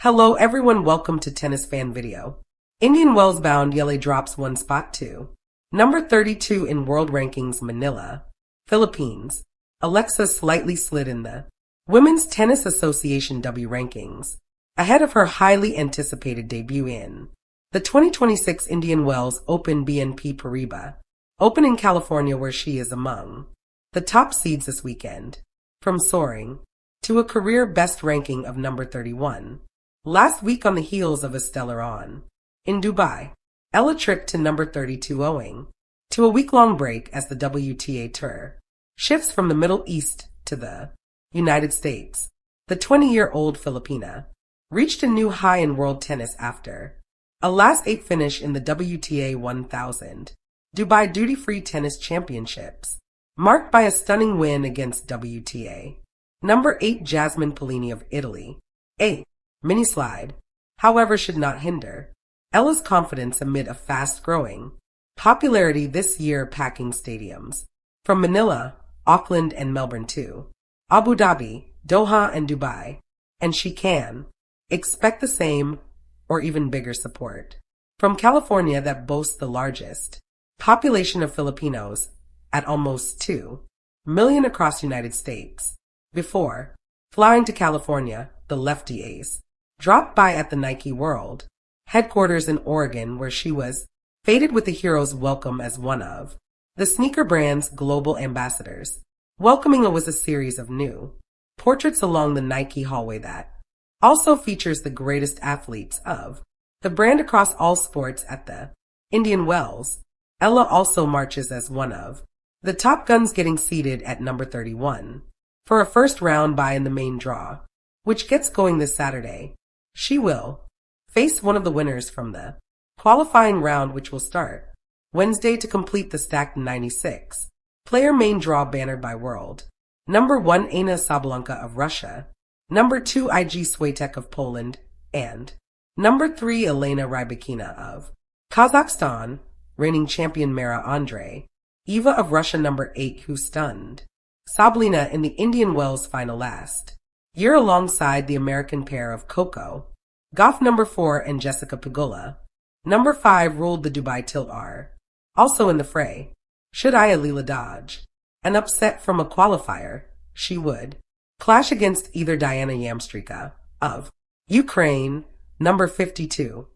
Hello everyone, welcome to Tennis Fan Video. Indian Wells bound Yele drops one spot to number 32 in world rankings. Manila, Philippines. Alexa slightly slid in the Women's Tennis Association W rankings, ahead of her highly anticipated debut in the 2026 Indian Wells Open BNP Paribas Open in California, where she is among the top seeds this weekend, from soaring to a career best ranking of number 31. Last week, on the heels of a stellar on in Dubai, Eala tripped to number 32 owing to a week-long break as the WTA Tour shifts from the Middle East to the United States. The 20-year-old Filipina reached a new high in world tennis after a last 8 finish in the WTA 1000 Dubai Duty-Free Tennis Championships, marked by a stunning win against WTA number 8 Jasmine Paolini of Italy. A mini slide, however, should not hinder Eala's confidence amid a fast-growing popularity this year, packing stadiums from Manila, Auckland, and Melbourne to Abu Dhabi, Doha, and Dubai, and she can expect the same or even bigger support from California, that boasts the largest population of Filipinos at almost 2 million across the United States. Before flying to California, the lefty ace dropped by at the Nike World headquarters in Oregon, where she was feted with the hero's welcome as one of the sneaker brand's global ambassadors. Welcoming her was a series of new portraits along the Nike hallway that also features the greatest athletes of the brand across all sports. At the Indian Wells, Eala also marches as one of the top guns, getting seated at number 31 for a first round bye in the main draw, which gets going this Saturday. She will face one of the winners from the qualifying round, which will start Wednesday, to complete the stacked 96-player main draw bannered by world number 1 Anna Sabalenka of Russia, number 2 Iga Swiatek of Poland, and number 3 Elena Rybakina of Kazakhstan, reigning champion Mara Andre Eva of Russia, number 8, who stunned Sabalenka in the Indian Wells final last year alongside the American pair of Coco Gauff, number 4, and Jessica Pegula, number 5, ruled the Dubai Tilt R. Also in the fray, should Eala dodge an upset from a qualifier, she would clash against either Diana Yamstrika of Ukraine, number 52,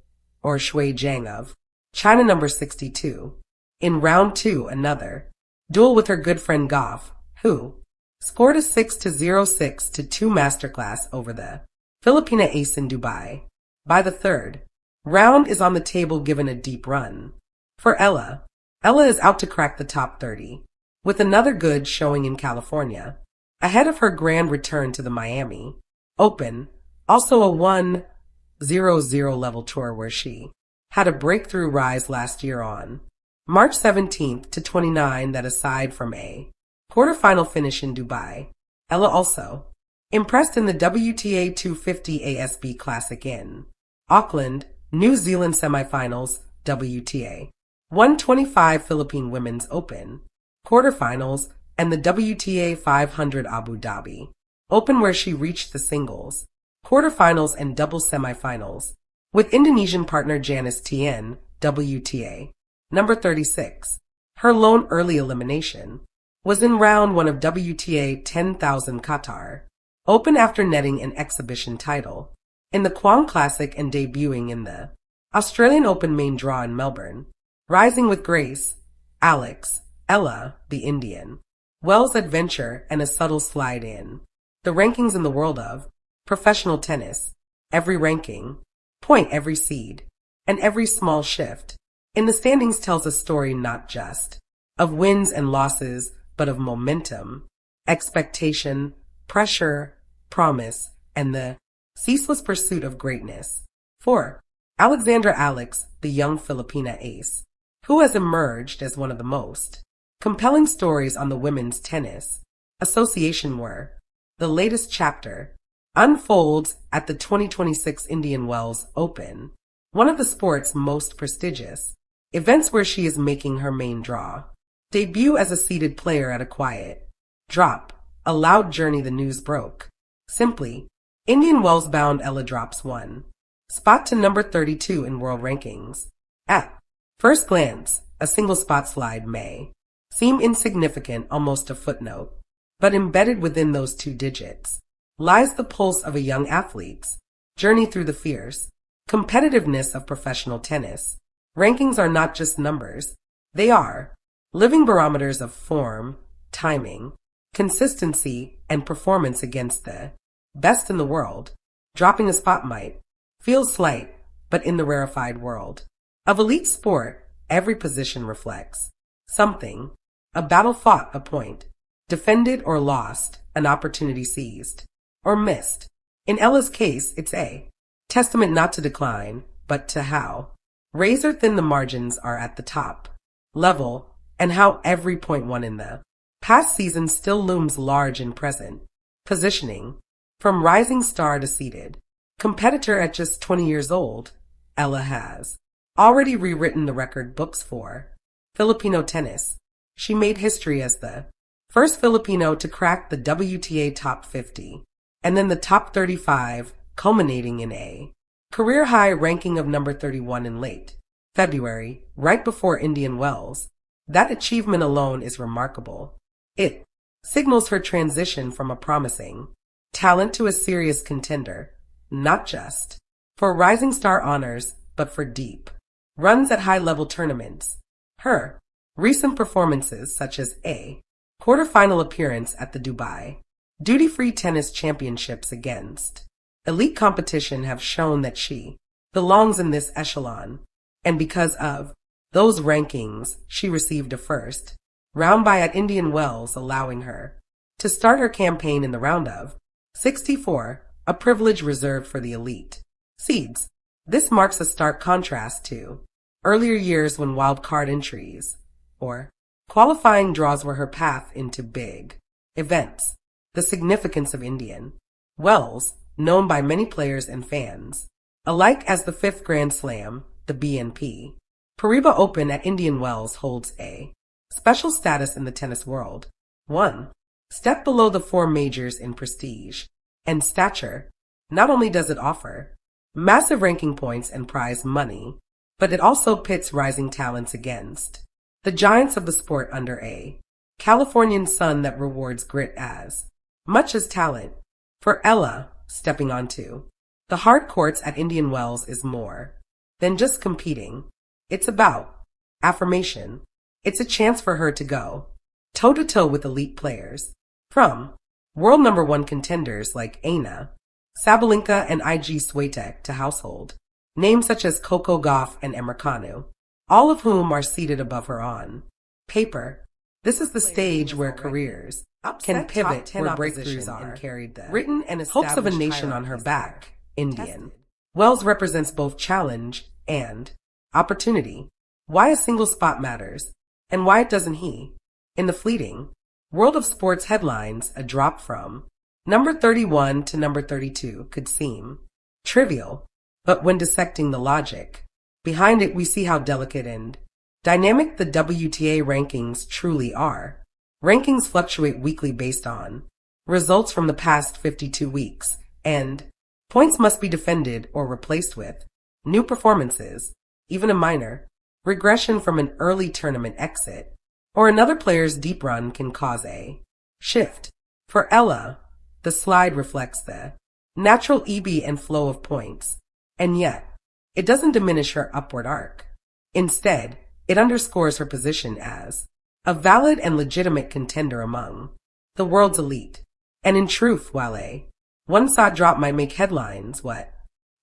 or Shui Zhang of China, number 62. In round 2, another duel with her good friend Gauff, who scored a 6-0, 6-2 masterclass over the Filipina ace in Dubai. By the third round is on the table, given a deep run for Eala. Eala is out to crack the top 30 with another good showing in California, ahead of her grand return to the Miami Open, also a 1-0-0 level tour where she had a breakthrough rise last year on March 17th to 29. That aside from a quarterfinal finish in Dubai, Eala also impressed in the WTA 250 ASB Classic in Auckland, New Zealand semifinals, WTA 125 Philippine Women's Open quarterfinals, and the WTA 500 Abu Dhabi Open, where she reached the singles quarterfinals and doubles semifinals with Indonesian partner Janice Tien, WTA number 36. Her lone early elimination was in round 1 of WTA 10,000 Qatar Open after netting an exhibition title in the Quang Classic and debuting in the Australian Open main draw in Melbourne, rising with grace. Eala, the Indian Wells adventure, and a subtle slide in the rankings in the world of professional tennis. Every ranking point, every seed, and every small shift in the standings tells a story not just of wins and losses, but of momentum, expectation, pressure, promise, and the ceaseless pursuit of greatness. For Alexandra Eala, the young Filipina ace, who has emerged as one of the most compelling stories on the Women's Tennis Association, where the latest chapter unfolds at the 2026 Indian Wells Open, one of the sport's most prestigious events, where she is making her main draw debut as a seeded player at a quiet drop, a loud journey. The news broke simply Indian Wells-bound Eala drops one spot to number 32 in world rankings. At first glance, a single spot slide may seem insignificant, almost a footnote, but embedded within those two digits lies the pulse of a young athlete's journey through the fierce competitiveness of professional tennis. Rankings are not just numbers. They are living barometers of form, timing, consistency, and performance against the best in the world. Dropping a spot might feel slight, but in the rarefied world of elite sport, every position reflects something. A battle fought, a point defended or lost, an opportunity seized or missed. In Eala's case, it's a testament not to decline, but to how razor-thin the margins are at the top level, and how every point won in the past season still looms large in present positioning. From rising star to seeded competitor at just 20 years old, Eala has already rewritten the record books for Filipino tennis. She made history as the first Filipino to crack the WTA top 50, and then the top 35, culminating in a career-high ranking of number 31 in late February, right before Indian Wells. That achievement alone is remarkable. It signals her transition from a promising talent to a serious contender, not just for rising star honors, but for deep runs at high-level tournaments. Her recent performances, such as a quarterfinal appearance at the Dubai Duty-Free Tennis Championships against elite competition, have shown that she belongs in this echelon, and because of those rankings, she received a first round bye at Indian Wells, allowing her to start her campaign in the round of 64, a privilege reserved for the elite seeds. This marks a stark contrast to earlier years when wild-card entries or qualifying draws were her path into big events. The significance of Indian Wells, known by many players and fans alike as the fifth Grand Slam, the BNP Paribas Open at Indian Wells, holds a special status in the tennis world. One step below the four majors in prestige and stature. Not only does it offer massive ranking points and prize money, but it also pits rising talents against the giants of the sport under a Californian sun that rewards grit as much as talent. For Eala, stepping onto the hard courts at Indian Wells is more than just competing. It's about affirmation. It's a chance for her to go toe-to-toe with elite players, from world number one contenders like Aina Sabalenka and IG Swiatek to household names such as Coco Gauff and Americano, all of whom are seated above her on paper. This is the stage where careers can pivot, where breakthroughs are carried the written and hopes of a nation on her back. Indian Wells represents both challenge and opportunity. Why a single spot matters, and why it doesn't he. In the fleeting world of sports headlines, a drop from number 31 to number 32 could seem trivial, but when dissecting the logic behind it, we see how delicate and dynamic the WTA rankings truly are. Rankings fluctuate weekly based on results from the past 52 weeks, and points must be defended or replaced with new performances. Even a minor regression from an early tournament exit or another player's deep run can cause a shift. For Eala, the slide reflects the natural ebb and flow of points, and yet it doesn't diminish her upward arc. Instead, it underscores her position as a valid and legitimate contender among the world's elite. And in truth, while a one-shot drop might make headlines, what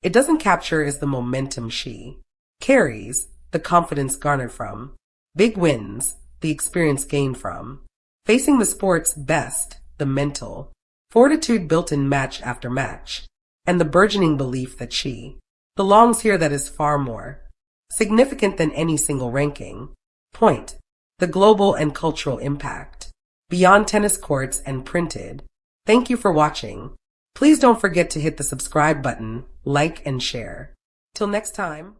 it doesn't capture is the momentum she carries, the confidence garnered from big wins, the experience gained from facing the sport's best, the mental fortitude built in match after match, and the burgeoning belief that she belongs here that is far more significant than any single ranking point. The global and cultural impact beyond tennis courts and printed. Thank you for watching. Please don't forget to hit the subscribe button, like, and share. Till next time.